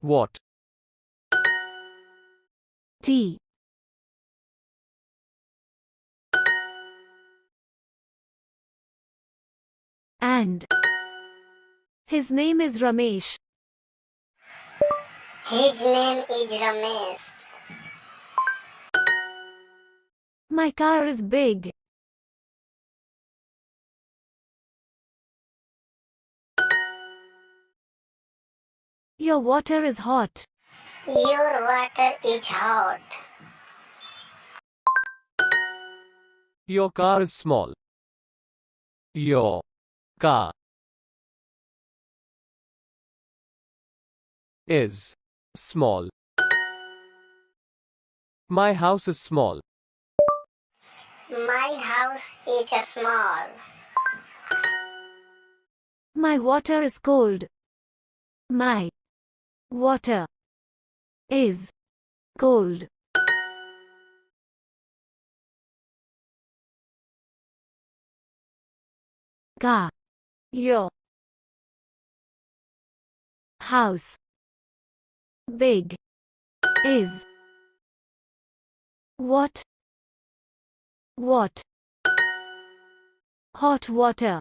What? Tea. And his name is Ramesh. His name is Ramesh. My car is big. Your water is hot. Your water is hot. Your car is small. Your car is small. My house is small. My house is small. My water is cold. My water is cold. Car. Your house big is what? What? Hot water.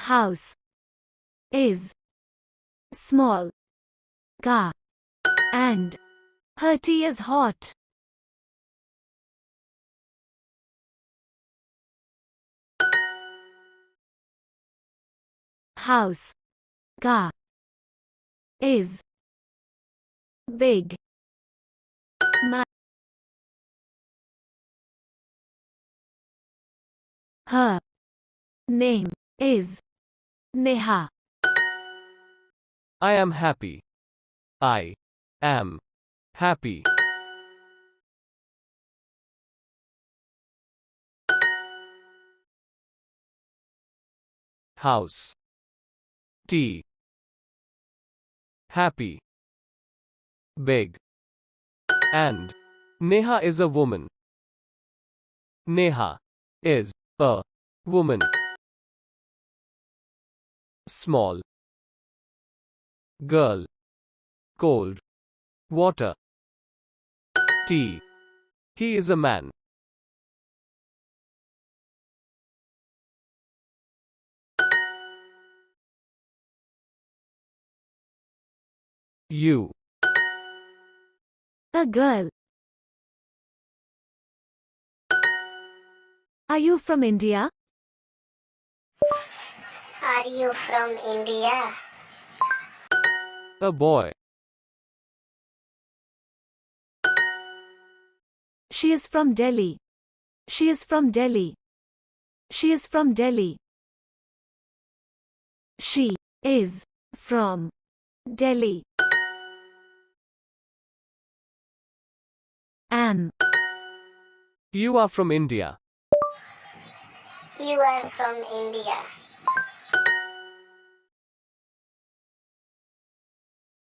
House is small. Car. And her tea is hot. House. Car. Is big. My. Her name is Neha. I am happy. I am happy. House. Tea. Happy. Big. And Neha is a woman. Neha is a woman. Small. Girl. Cold. Water. Tea. He is a man. You. A girl. Are you from India? Are you from India? A boy. She is from Delhi. She is from Delhi. She is from Delhi. She is from Delhi. Am. You are from India. You are from India.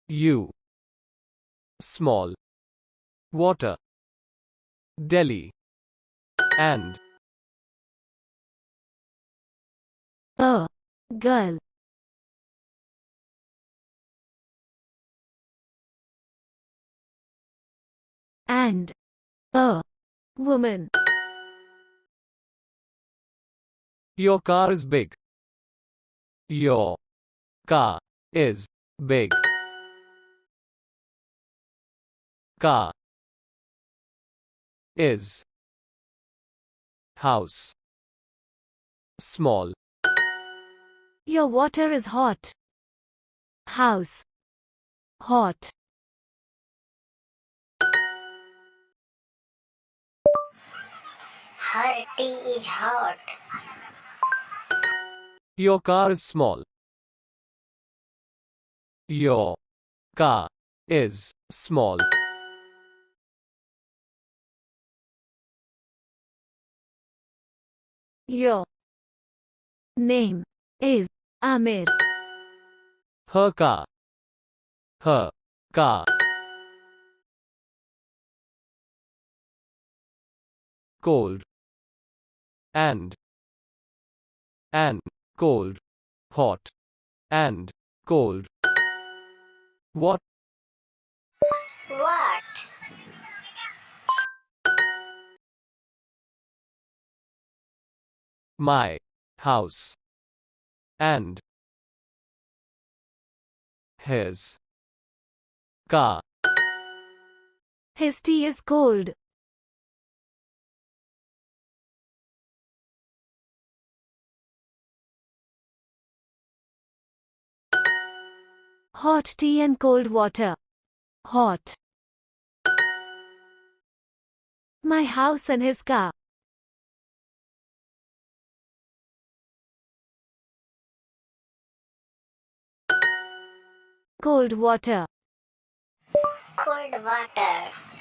You. Small. Water. Delhi. And A girl. And a woman. your car is big. Your car is big. Car is house small. Your water is hot. House. Hot. Her tea is hot. Your car is small. Your car is small. Your name is Amir. Her car. Her car. Cold. And and cold, hot and cold. What? What? My house and his car. His tea is cold. Hot tea and cold water. Hot. My house and his car. Cold water. Cold water.